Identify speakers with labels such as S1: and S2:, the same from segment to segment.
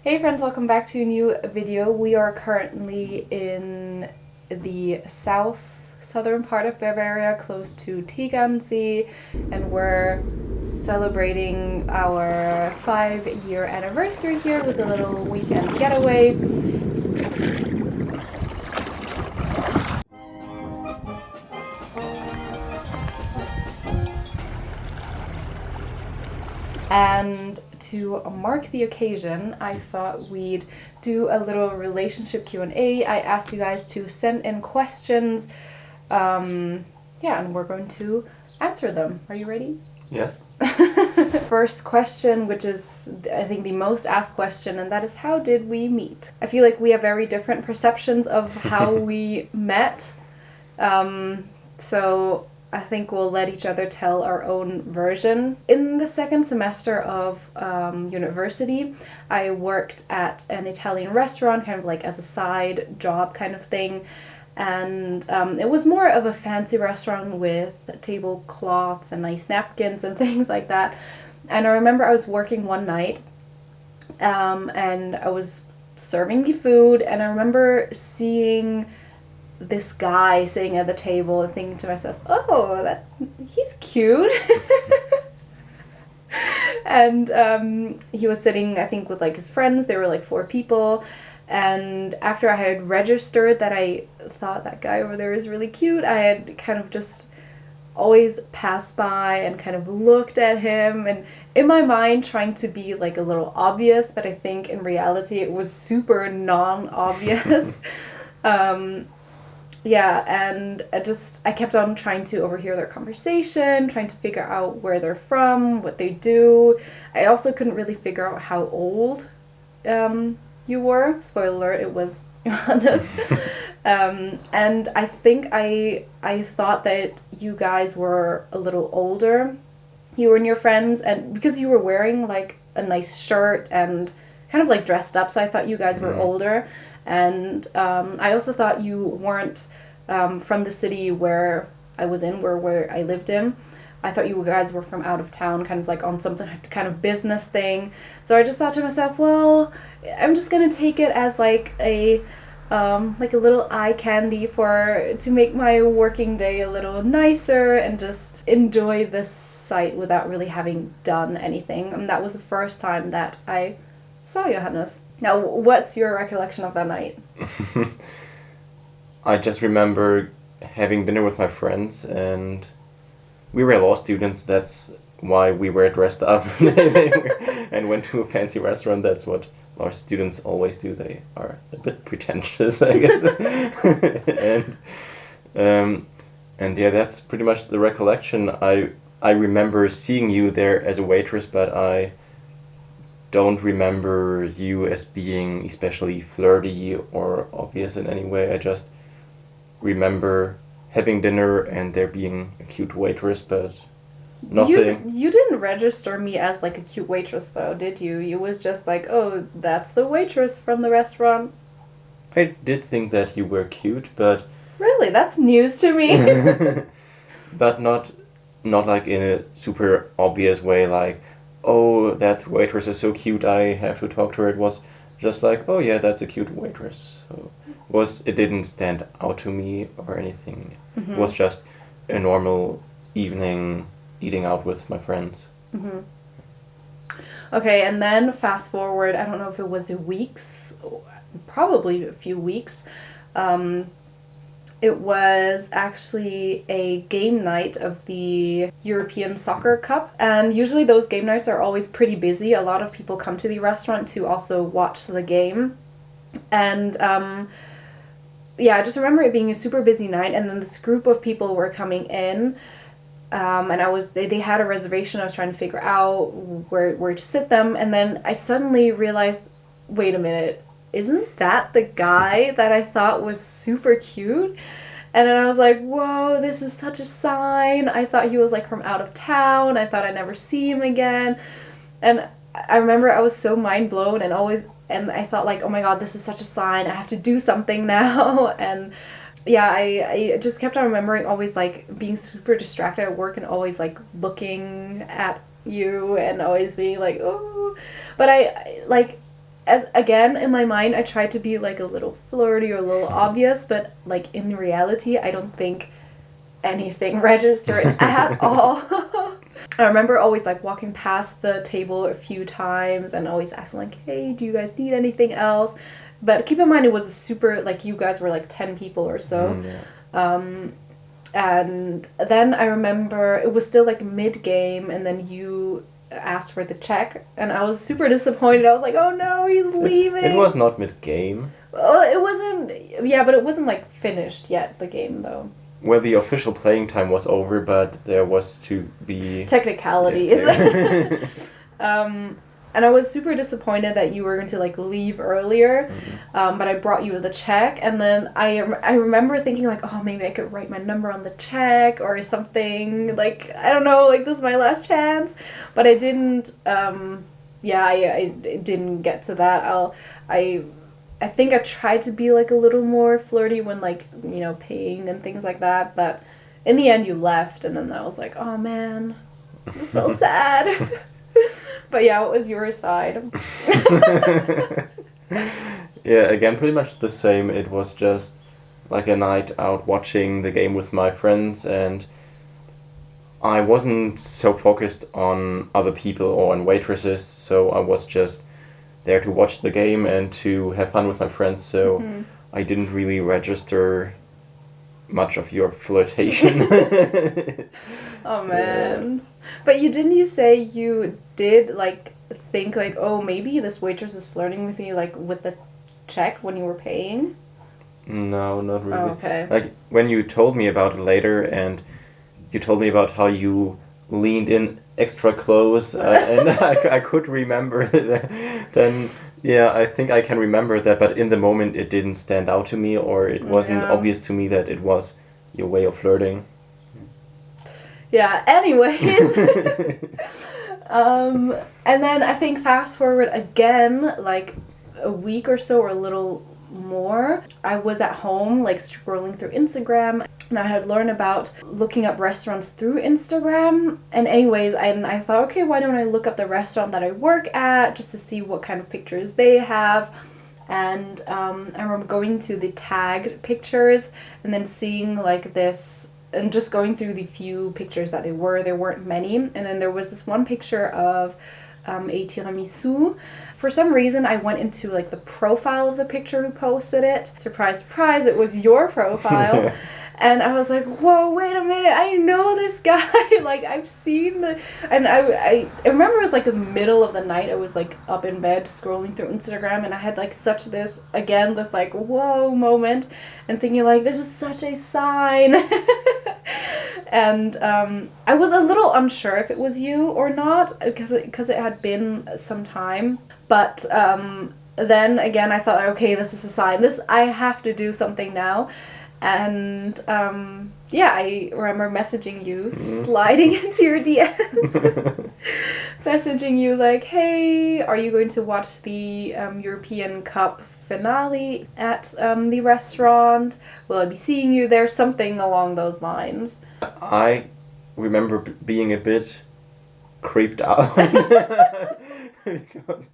S1: Hey friends, welcome back to a new video. We are currently in the southern part of Bavaria, close to Tegernsee, and we're celebrating our 5-year anniversary here with a little weekend getaway. And to mark the occasion, I thought we'd do a little relationship Q&A. I asked you guys to send in questions. And we're going to answer them. Are you ready?
S2: Yes.
S1: First question, which is, I think, the most asked question, and that is, how did we meet? I feel like we have very different perceptions of how we met. So I think we'll let each other tell our own version. In the second semester of university, I worked at an Italian restaurant, kind of like as a side job kind of thing. And it was more of a fancy restaurant with tablecloths and nice napkins and things like that. And I remember I was working one night and I was serving the food, and I remember seeing this guy sitting at the table and thinking to myself, oh, he's cute. And he was sitting, I think, with like his friends. There were like 4 people. And after I had registered that I thought that guy over there is really cute, I had kind of just always passed by and kind of looked at him, and in my mind trying to be like a little obvious, but I think in reality it was super non-obvious. And I kept on trying to overhear their conversation, trying to figure out where they're from, what they do. I also couldn't really figure out how old you were. Spoiler alert, it was Johannes. And I think I thought that you guys were a little older, you and your friends, and because you were wearing like a nice shirt and kind of like dressed up, so I thought you guys were older. And I also thought you weren't from the city where I was in, where I lived in. I thought you guys were from out of town, kind of like on something kind of business thing. So I just thought to myself, well, I'm just gonna take it as like a little eye candy to make my working day a little nicer and just enjoy this site without really having done anything. And that was the first time that I saw Johannes. Now, what's your recollection of that night?
S2: I just remember having dinner with my friends, and we were law students. That's why we were dressed up and went to a fancy restaurant. That's what law students always do. They are a bit pretentious, I guess. And yeah, that's pretty much the recollection. I remember seeing you there as a waitress, but I don't remember you as being especially flirty or obvious in any way. I just remember having dinner and there being a cute waitress, but nothing.
S1: You didn't register me as like a cute waitress though, did you? You was just like, oh, that's the waitress from the restaurant.
S2: I did think that you were cute, but...
S1: Really? That's news to me.
S2: But not like in a super obvious way, like, oh, that waitress is so cute, I have to talk to her. It was just like, oh yeah, that's a cute waitress. So it didn't stand out to me or anything. Mm-hmm. It was just a normal evening eating out with my friends.
S1: Mm-hmm. Okay, and then fast forward, I don't know if it was weeks, probably a few weeks. It was actually a game night of the European Soccer Cup, and usually those game nights are always pretty busy. A lot of people come to the restaurant to also watch the game. And I just remember it being a super busy night, and then this group of people were coming in, and they had a reservation. I was trying to figure out where to sit them, and then I suddenly realized, wait a minute, isn't that the guy that I thought was super cute? And then I was like, whoa, this is such a sign. I thought he was like from out of town. I thought I'd never see him again. And I remember I was so mind blown, and I thought like, oh my god, this is such a sign. I have to do something now. And yeah, I just kept on remembering always like being super distracted at work and always like looking at you and always being like, oh. But I like as again in my mind I tried to be like a little flirty or a little obvious, but like in reality I don't think anything registered at all. I remember always like walking past the table a few times and always asking like, hey, do you guys need anything else? But keep in mind it was a super, like you guys were like 10 people or so. And then I remember it was still like mid-game, and then you asked for the check, and I was super disappointed. I was like, oh no, he's leaving.
S2: It was not mid-game.
S1: Well, it wasn't, yeah, but it wasn't like finished yet, the game though.
S2: Well, the official playing time was over, but there was to be...
S1: Technicalities.
S2: Yeah,
S1: and I was super disappointed that you were going to like leave earlier, but I brought you the check, and then I remember thinking like, oh, maybe I could write my number on the check or something, like, I don't know, like this is my last chance, but I didn't, I didn't get to that. I think I tried to be like a little more flirty when like, you know, paying and things like that, but in the end you left, and then I was like, oh man, it's so sad. But yeah, what was your side?
S2: Yeah, again, pretty much the same. It was just like a night out watching the game with my friends, and I wasn't so focused on other people or on waitresses, so I was just there to watch the game and to have fun with my friends, so I didn't really register much of your flirtation.
S1: Oh man. But you say you did like think like, oh, maybe this waitress is flirting with me like with the check when you were paying?
S2: No, not really.
S1: Oh, okay.
S2: Like when you told me about it later, and you told me about how you leaned in extra close, and I could remember that. Then yeah, I think I can remember that, but in the moment it didn't stand out to me, or it wasn't obvious to me that it was your way of flirting.
S1: Yeah, anyways. And then I think fast forward again, like a week or so or a little more, I was at home like scrolling through Instagram, and I had learned about looking up restaurants through Instagram. And anyways, I thought, okay, why don't I look up the restaurant that I work at just to see what kind of pictures they have. And I remember going to the tagged pictures and then seeing like this, and just going through the few pictures that there weren't many. And then there was this one picture of a tiramisu. For some reason, I went into like the profile of the picture who posted it. Surprise, surprise, it was your profile. And I was like, whoa, wait a minute, I know this guy. Like, I've seen the... And I remember it was like the middle of the night. I was like up in bed scrolling through Instagram, and I had like such this like, whoa moment, and thinking like, this is such a sign. And I was a little unsure if it was you or not, because it had been some time. But then again, I thought, okay, this is a sign. I have to do something now. And I remember messaging you, sliding into your DMs, messaging you like, hey, are you going to watch the European Cup finale at the restaurant? Will I be seeing you there? Something along those lines.
S2: I remember being a bit creeped out. Because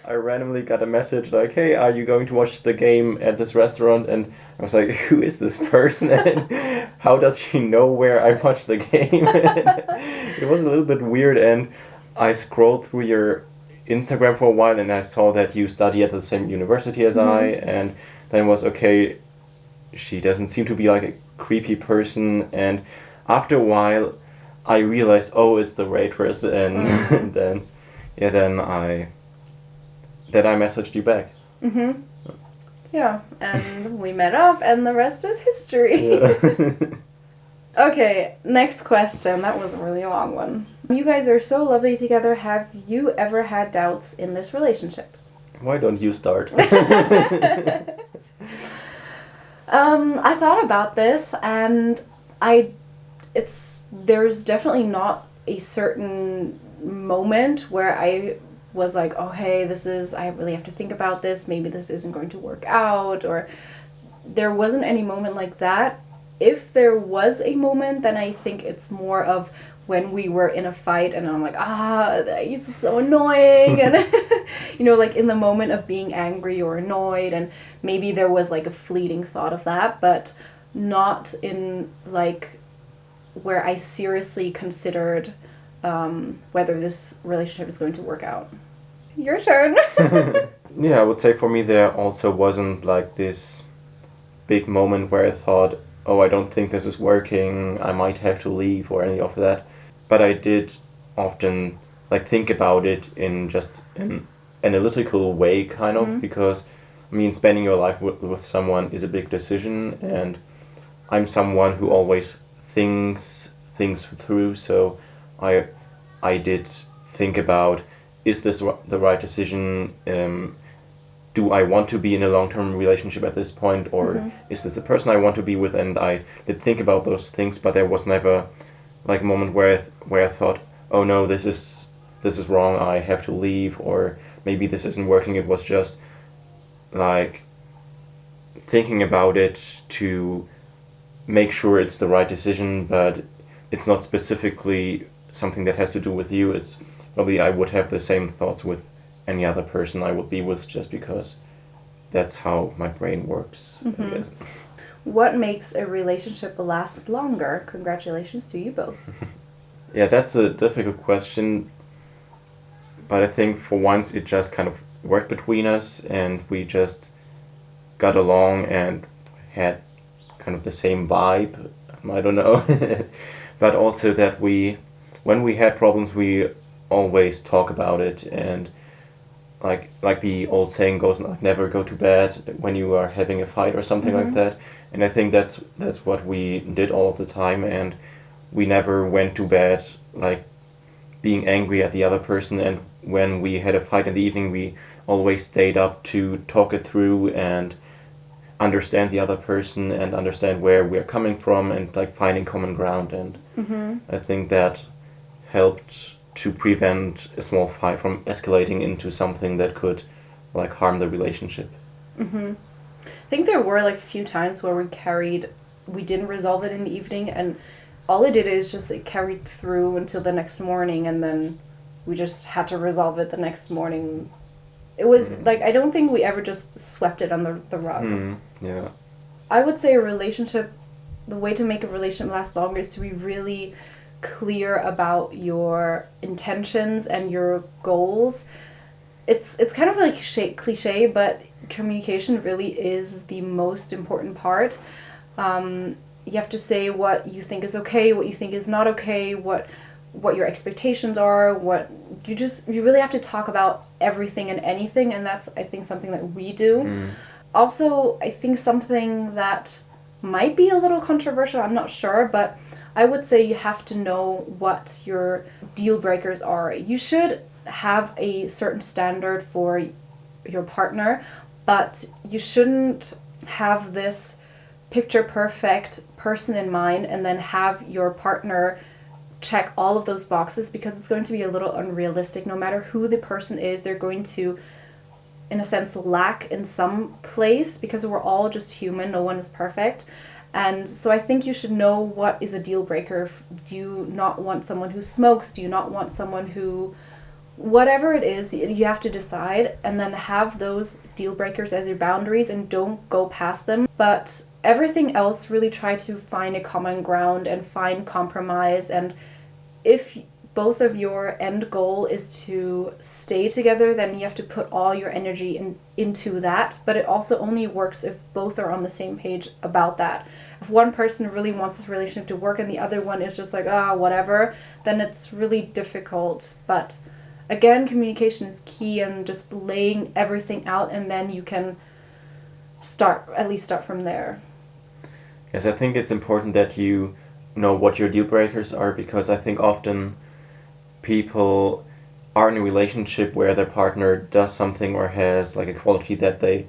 S2: I randomly got a message like, hey, are you going to watch the game at this restaurant? And I was like, who is this person? And how does she know where I watch the game? It was a little bit weird, and I scrolled through your Instagram for a while, and I saw that you study at the same university as I, and then it was, okay, she doesn't seem to be like a creepy person, and after a while I realized, oh, it's the waitress, and then I messaged you back.
S1: Yeah, and we met up, and the rest is history.
S2: Yeah.
S1: Okay, next question. That was a really long one. You guys are so lovely together. Have you ever had doubts in this relationship?
S2: Why don't you start?
S1: I thought about this, and there's definitely not a certain moment where I was like, oh hey, I really have to think about this, maybe this isn't going to work out, or there wasn't any moment like that. If there was a moment, then I think it's more of when we were in a fight and I'm like, it's so annoying. And, like in the moment of being angry or annoyed, and maybe there was like a fleeting thought of that, but not in like where I seriously considered whether this relationship is going to work out. Your turn.
S2: Yeah, I would say for me there also wasn't like this big moment where I thought, oh, I don't think this is working, I might have to leave or any of that. But I did often like think about it in just an analytical way, kind of, because I mean, spending your life with someone is a big decision, and I'm someone who always thinks things through, so I did think about, is this the right decision? Do I want to be in a long-term relationship at this point, or is this the person I want to be with? And I did think about those things, but there was never like a moment where I thought, oh no, this is wrong, I have to leave, or maybe this isn't working. It was just like thinking about it to make sure it's the right decision, but it's not specifically something that has to do with you. It's probably I would have the same thoughts with any other person I would be with, just because that's how my brain works, I guess.
S1: What makes a relationship last longer? Congratulations to you both.
S2: Yeah, that's a difficult question, but I think for once it just kind of worked between us, and we just got along and had kind of the same vibe. I don't know. But also that when we had problems, we always talk about it, and like the old saying goes, like, never go to bed when you are having a fight or something like that. And I think that's what we did all of the time, and we never went to bed like being angry at the other person. And when we had a fight in the evening, we always stayed up to talk it through and understand the other person and understand where we're coming from, and like finding common ground. And I think that helped to prevent a small fight from escalating into something that could like harm the relationship.
S1: I think there were like a few times where we didn't resolve it in the evening, and all it did is just it carried through until the next morning, and then we just had to resolve it the next morning. It was like, I don't think we ever just swept it on the rug.
S2: Yeah.
S1: I would say the way to make a relationship last longer is to be really clear about your intentions and your goals. It's kind of like cliche, but communication really is the most important part. You have to say what you think is okay, what you think is not okay, what your expectations are, you really have to talk about everything and anything, and that's, I think, something that we do. Also, I think something that might be a little controversial, I'm not sure, but I would say you have to know what your deal breakers are. You should have a certain standard for your partner, but you shouldn't have this picture perfect person in mind and then have your partner check all of those boxes, because it's going to be a little unrealistic. No matter who the person is, they're going to, in a sense, lack in some place, because we're all just human, no one is perfect. And so I think you should know what is a deal breaker. Do you not want someone who smokes? Do you not want someone who... Whatever it is, you have to decide, and then have those deal breakers as your boundaries and don't go past them. But everything else, really try to find a common ground and find compromise. And if both of your end goal is to stay together, then you have to put all your energy into that. But it also only works if both are on the same page about that. If one person really wants this relationship to work and the other one is just like, whatever, then it's really difficult. But again, communication is key, and just laying everything out, and then you can start from there.
S2: Yes, I think it's important that you know what your deal breakers are, because I think often people are in a relationship where their partner does something or has like a quality that they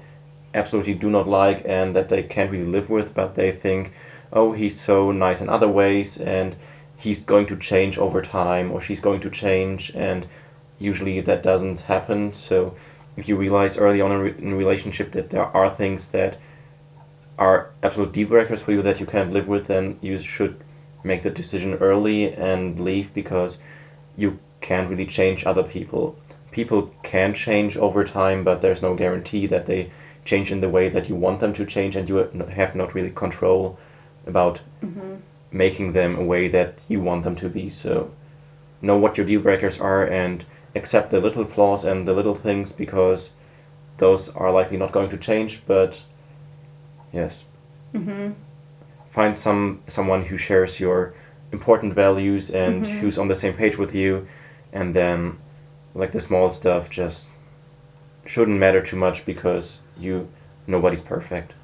S2: absolutely do not like and that they can't really live with, but they think, oh, he's so nice in other ways and he's going to change over time, or she's going to change, and usually that doesn't happen. So if you realize early on in a relationship that there are things that are absolute deal breakers for you that you can't live with, then you should make the decision early and leave because you can't really change other people. People can change over time, but there's no guarantee that they change in the way that you want them to change, and you have not really control about making them a way that you want them to be. So know what your deal breakers are and accept the little flaws and the little things, because those are likely not going to change. But yes, find someone who shares your important values and who's on the same page with you, and then like the small stuff just shouldn't matter too much, because nobody's perfect.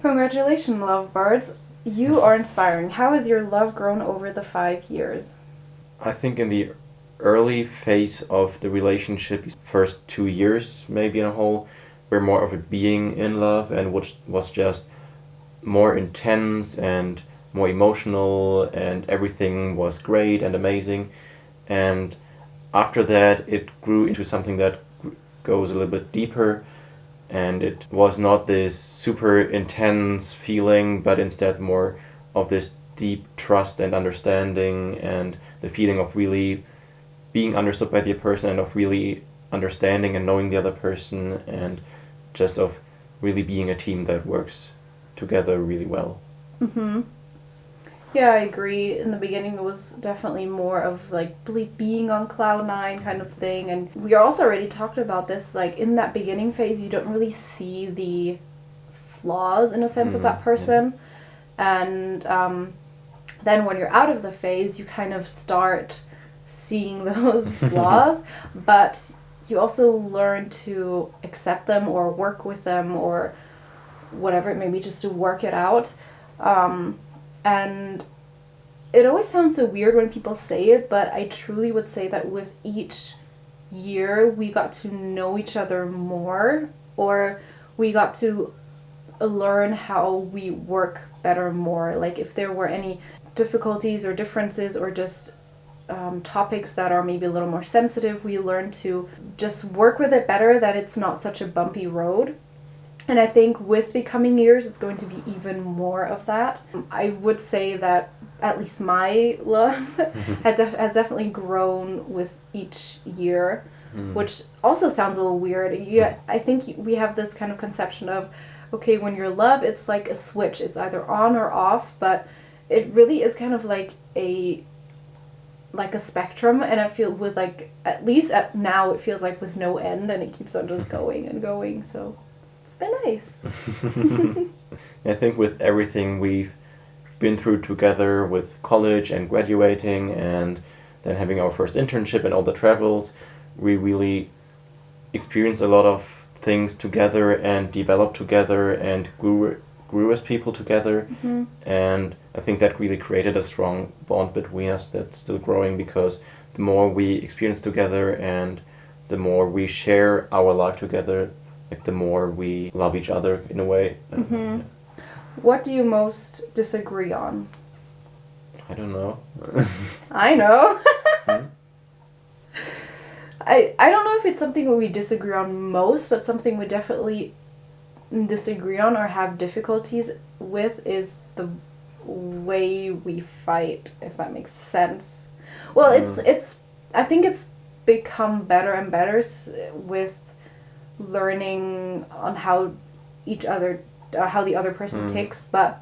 S1: Congratulations, lovebirds. You are inspiring. How has your love grown over the 5 years?
S2: I think in the early phase of the relationship, first 2 years maybe in a whole, were more of a being in love, and which was just more intense and more emotional, and everything was great and amazing. And after that it grew into something that goes a little bit deeper, and it was not this super intense feeling, but instead more of this deep trust and understanding, and the feeling of really being understood by the other person, and of really understanding and knowing the other person, and just of really being a team that works together really well.
S1: Yeah, I agree. In the beginning, it was definitely more of like being on cloud nine kind of thing. And we also already talked about this. Like in that beginning phase, you don't really see the flaws in a sense of that person. Yeah. And then when you're out of the phase, you kind of start seeing those flaws, but you also learn to accept them or work with them or whatever it may be, just to work it out. And it always sounds so weird when people say it, but I truly would say that with each year we got to know each other more, or we got to learn how we work better more. Like if there were any difficulties or differences or just topics that are maybe a little more sensitive, we learn to just work with it better, that it's not such a bumpy road. And I think with the coming years, it's going to be even more of that. I would say that at least my love has definitely grown with each year, which also sounds a little weird. I think we have this kind of conception of, okay, when you're in love, it's like a switch. It's either on or off, but it really is kind of like a spectrum, and I feel with like, at least now it feels like with no end, and it keeps on just going and going, so it's been nice.
S2: I think with everything we've been through together, with college and graduating and then having our first internship and all the travels, we really experienced a lot of things together and developed together and grew as people together. And I think that really created a strong bond between us that's still growing, because the more we experience together and the more we share our life together, like the more we love each other in a way.
S1: What do you most disagree on?
S2: I don't know.
S1: I know. I don't know if it's something we disagree on most, but something we definitely disagree on or have difficulties with is the way we fight, if that makes sense. Well, it's I think it's become better and better with learning on how the other person ticks. But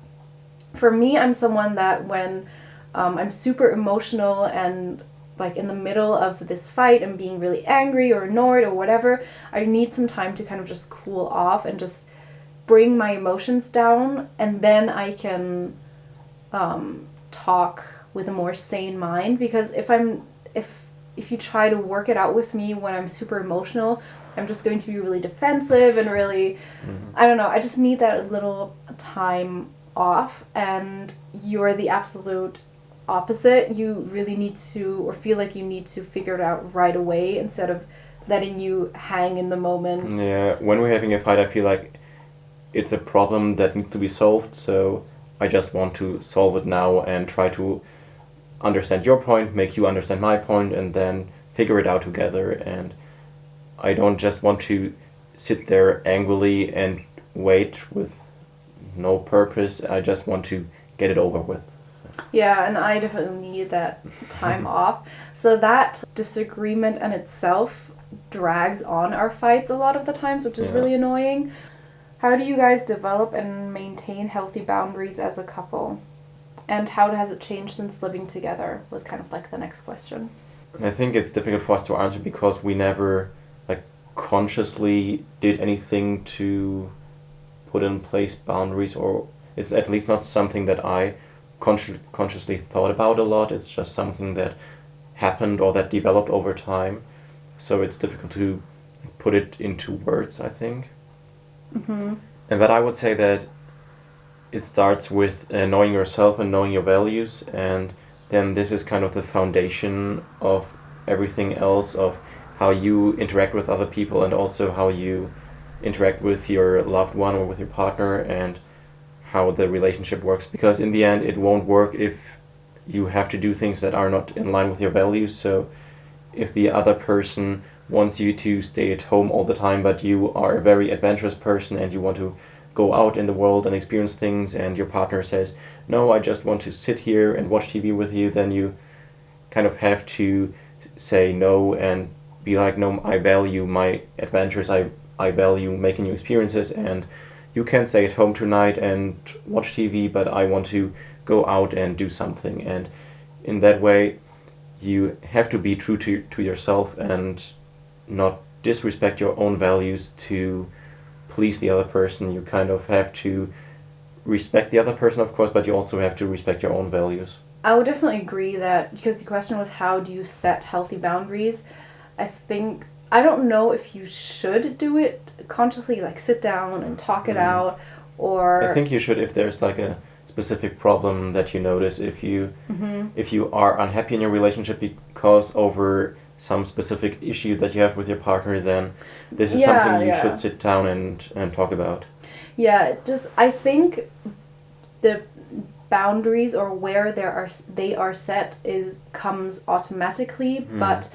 S1: for me, I'm someone that when I'm super emotional and like in the middle of this fight and being really angry or annoyed or whatever, I need some time to kind of just cool off and just bring my emotions down, and then I can talk with a more sane mind. Because if you try to work it out with me when I'm super emotional, I'm just going to be really defensive and really, I don't know, I just need that little time off. And you're the absolute opposite. You really need to, or feel like you need to figure it out right away instead of letting you hang in the moment.
S2: Yeah, when we're having a fight, I feel like it's a problem that needs to be solved, so I just want to solve it now and try to understand your point, make you understand my point, and then figure it out together. And I don't just want to sit there angrily and wait with no purpose. I just want to get it over with.
S1: Yeah, and I definitely need that time off. So that disagreement in itself drags on our fights a lot of the times, which is
S2: Yeah.
S1: really annoying. How do you guys develop and maintain healthy boundaries as a couple? And how has it changed since living together was kind of like the next question.
S2: I think it's difficult for us to answer because we never like consciously did anything to put in place boundaries, or it's at least not something that I consciously thought about a lot. It's just something that happened or that developed over time. So it's difficult to put it into words, I think.
S1: Mm-hmm.
S2: And but I would say that it starts with knowing yourself and knowing your values, and then this is kind of the foundation of everything else, of how you interact with other people and also how you interact with your loved one or with your partner, and how the relationship works. Because in the end it won't work if you have to do things that are not in line with your values. So if the other person wants you to stay at home all the time, but you are a very adventurous person and you want to go out in the world and experience things, and your partner says, no, I just want to sit here and watch TV with you, then you kind of have to say no and be like, no, I value my adventures, I value making new experiences, and you can stay at home tonight and watch TV, but I want to go out and do something. And in that way, you have to be true to yourself and not disrespect your own values to please the other person. You kind of have to respect the other person, of course, but you also have to respect your own values.
S1: I would definitely agree that, because the question was how do you set healthy boundaries, I don't know if you should do it consciously, like sit down and talk it out, or...
S2: I think you should if there's like a specific problem that you notice. If you are unhappy in your relationship because over some specific issue that you have with your partner, then this is something you should sit down and talk about.
S1: Yeah, I think the boundaries or where they are set comes automatically, but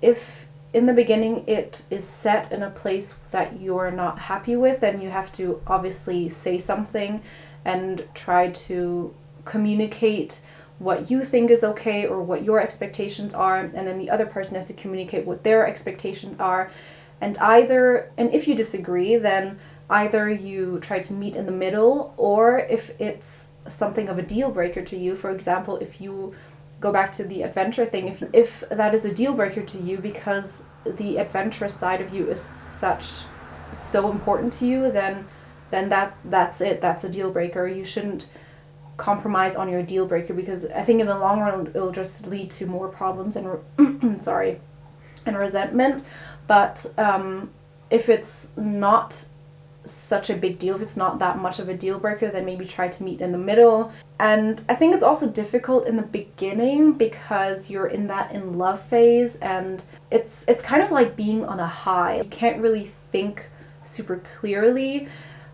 S1: if in the beginning it is set in a place that you're not happy with, then you have to obviously say something and try to communicate what you think is okay or what your expectations are, and then the other person has to communicate what their expectations are. And if you disagree, then either you try to meet in the middle, or if it's something of a deal breaker to you, for example, if you go back to the adventure thing, if that is a deal breaker to you because the adventurous side of you is so important to you, then that's it. That's a deal breaker. You shouldn't compromise on your deal breaker, because I think in the long run it'll just lead to more problems and and resentment. But if it's not such a big deal, if it's not that much of a deal breaker, then maybe try to meet in the middle. And I think it's also difficult in the beginning because you're in that in love phase, and it's kind of like being on a high. You can't really think super clearly.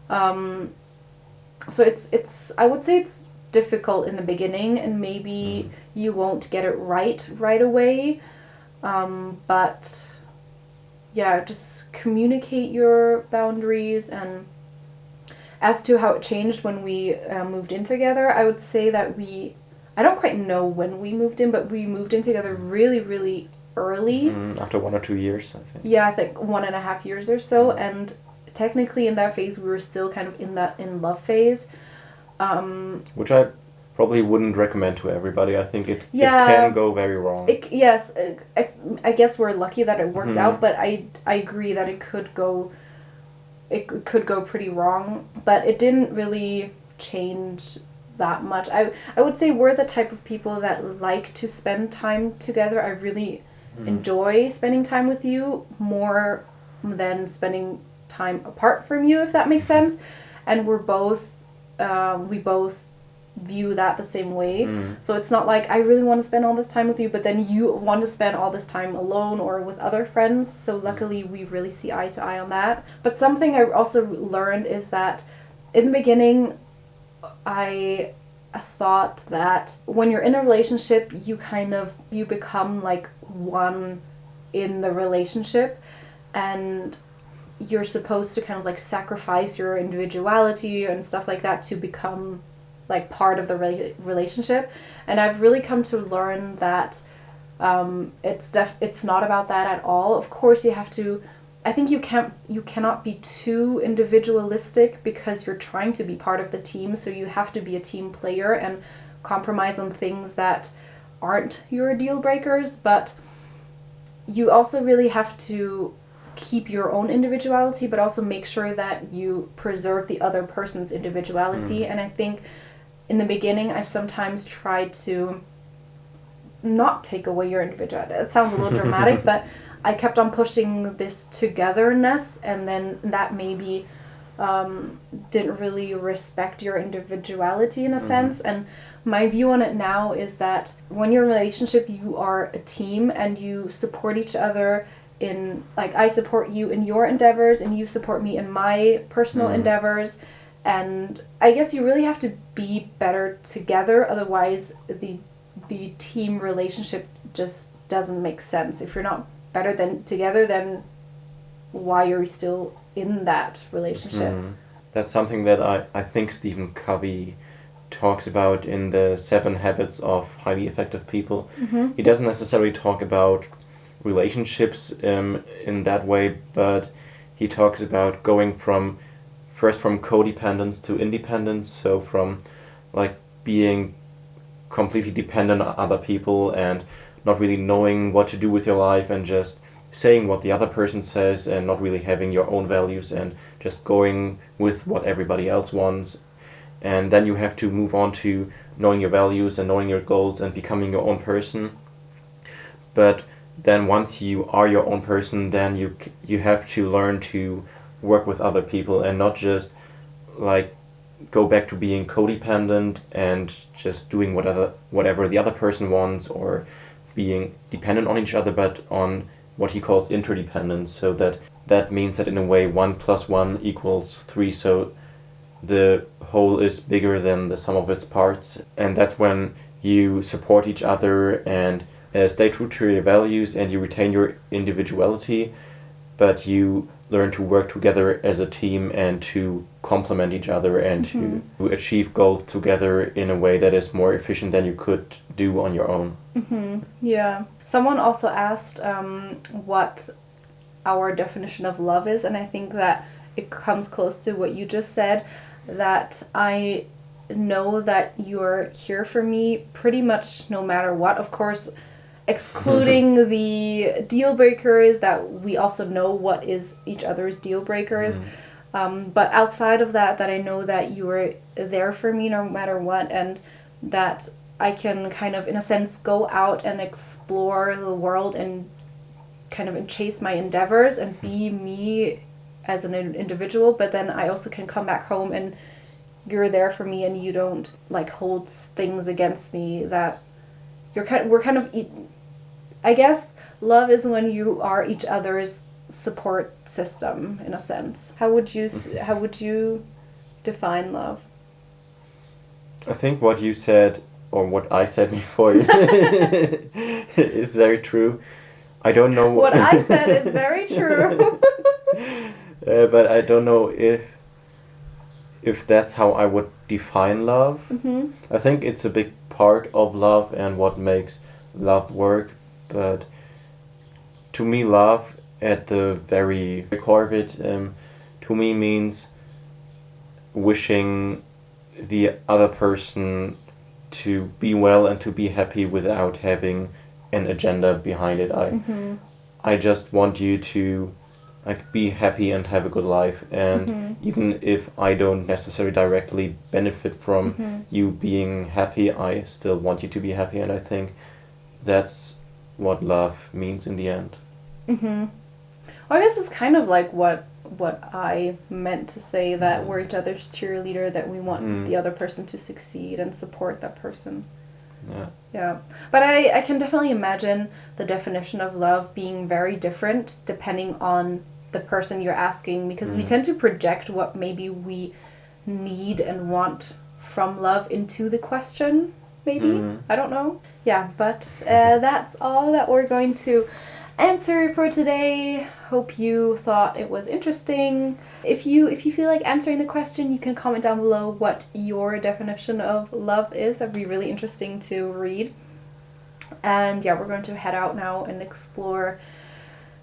S1: So it's I would say it's difficult in the beginning, and maybe you won't get it right away. But yeah, just communicate your boundaries. And as to how it changed when we moved in together, I would say that I don't quite know when we moved in, but we moved in together really, really early.
S2: After 1 or 2 years, I think.
S1: Yeah, I think 1.5 years or so. And technically in that phase, we were still kind of in that in love phase.
S2: Which I probably wouldn't recommend to everybody. I think it can go very wrong.
S1: Yes, I guess we're lucky that it worked out, but I agree that it could go pretty wrong, but it didn't really change that much. I would say we're the type of people that like to spend time together. I really enjoy spending time with you more than spending time apart from you, if that makes sense. And we both view that the same way. So it's not like I really want to spend all this time with you, but then you want to spend all this time alone or with other friends. So luckily we really see eye to eye on that. But something I also learned is that in the beginning I thought that when you're in a relationship, you become like one in the relationship, and you're supposed to kind of like sacrifice your individuality and stuff like that to become like part of the relationship. And I've really come to learn that it's not about that at all. Of course, you have to. I think you cannot be too individualistic because you're trying to be part of the team. So you have to be a team player and compromise on things that aren't your deal breakers. But you also really have to keep your own individuality, but also make sure that you preserve the other person's individuality. And I think in the beginning, I sometimes tried to not take away your individuality. It sounds a little dramatic, but I kept on pushing this togetherness, and then that maybe didn't really respect your individuality in a sense. And my view on it now is that when you're in a relationship, you are a team and you support each other in, like, I support you in your endeavors and you support me in my personal endeavors. And I guess you really have to be better together, otherwise the team relationship just doesn't make sense. If you're not better than together, then why are you still in that relationship?
S2: That's something that I think Stephen Covey talks about in the 7 Habits of Highly Effective People. He doesn't necessarily talk about relationships in that way, but he talks about going from codependence to independence, so from like being completely dependent on other people and not really knowing what to do with your life and just saying what the other person says and not really having your own values and just going with what everybody else wants. And then you have to move on to knowing your values and knowing your goals and becoming your own person. But then once you are your own person, then you have to learn to work with other people and not just like go back to being codependent and just doing whatever the other person wants or being dependent on each other, but on what he calls interdependence. So that means that in a way 1 + 1 = 3. So the whole is bigger than the sum of its parts, and that's when you support each other and stay true to your values and you retain your individuality, but you learn to work together as a team and to complement each other and to achieve goals together in a way that is more efficient than you could do on your own.
S1: Yeah. Someone also asked what our definition of love is, and I think that it comes close to what you just said, that I know that you're here for me pretty much no matter what. Of course, excluding the deal breakers, that we also know what is each other's deal breakers. But outside of that I know that you are there for me no matter what, and that I can kind of, in a sense, go out and explore the world and kind of chase my endeavors and be me as an individual, but then I also can come back home and you're there for me and you don't like hold things against me that we're kind of, I guess love is when you are each other's support system in a sense. How would you define love?
S2: I think what you said, or what I said before, is very true. I don't know
S1: what I said is very true.
S2: But I don't know if that's how I would define love. I think it's a big part of love and what makes love work, but to me love at the very core of it, to me means wishing the other person to be well and to be happy without having an agenda behind it. I just want you to like be happy and have a good life, and even if I don't necessarily directly benefit from you being happy, I still want you to be happy, and I think that's what love means in the end.
S1: Well, I guess it's kind of like what I meant to say, that we're each other's cheerleader, that we want the other person to succeed and support that person. Yeah. But I can definitely imagine the definition of love being very different depending on the person you're asking, because we tend to project what maybe we need and want from love into the question, maybe. I don't know. Yeah, but that's all that we're going to answer for today. Hope you thought it was interesting. If you feel like answering the question, you can comment down below what your definition of love is. That'd be really interesting to read. And yeah, we're going to head out now and explore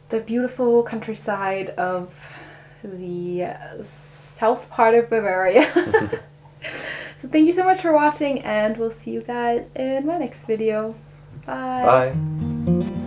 S1: the beautiful countryside of the south part of Bavaria. So thank you so much for watching, and we'll see you guys in my next video. Bye.
S2: Bye.